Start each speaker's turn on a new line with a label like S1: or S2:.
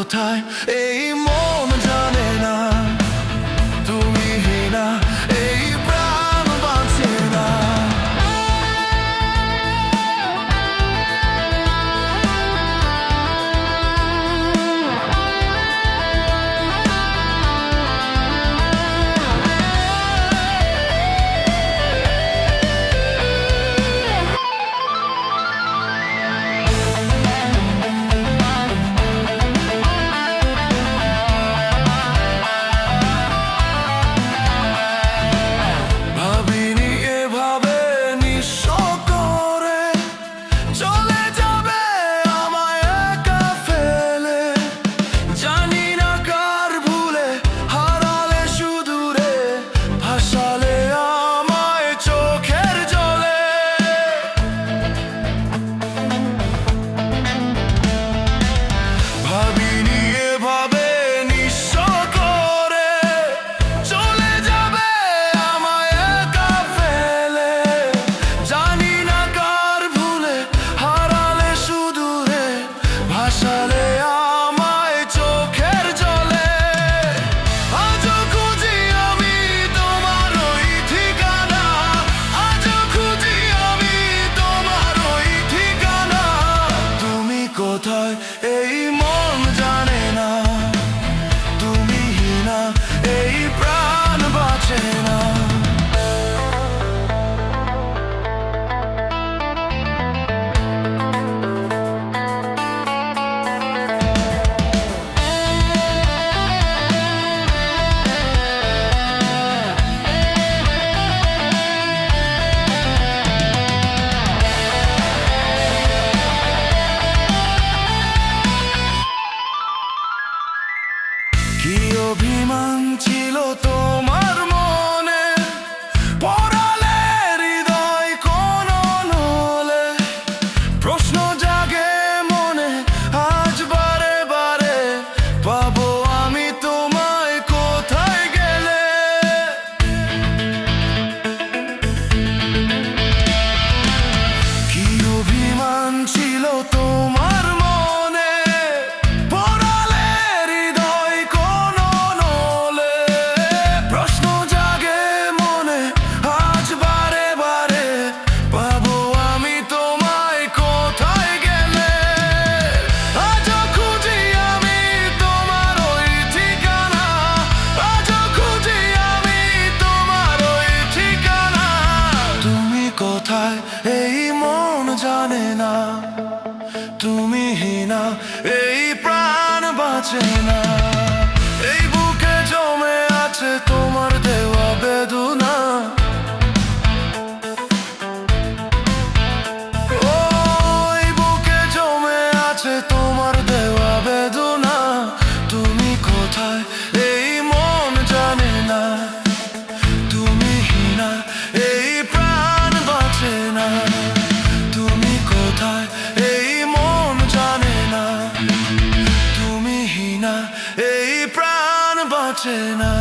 S1: কোথায় এই মন জানে না, তুমি না এই প্রাণ বাঁচে না। কোথায় এই মন জানে না, তুমি না এই প্রাণ বাঁচে না। কি অভিমান ছিল তোমার মনে, পড়ালে হৃদয় কোন নলে, প্রশ্ন জাগে মনে আজ বারে বারে, পাবো আমি তোমায় কোথায় গেলে। কি অভিমান ছিল তোমার মনে, পড়ালে হৃদয় কোন নলে, প্রশ্ন জাগে মনে আজ বারে বারে, পাবো আমি তোমায় কোথায় গেলে। আজও খুঁজি আমি তোমার ওই ঠিকানা, আজও খুঁজি আমি তোমার ওই ঠিকানা। তুমি কোথায় এই মন জানে না, তুমি না এই প্রাণ বাঁচে না। এই বুকে জমে আছে তোমার দেওয়া বেদনা, ওই বুকে জমে আছে তোমার দেওয়া বেদনা। তুমি কোথায় এই মন জানে না, তুমি না এই প্রাণ বাঁচে না। তুমি কোথায় এই মন জানে না, তুমি না এই প্রাণ বাঁচে না।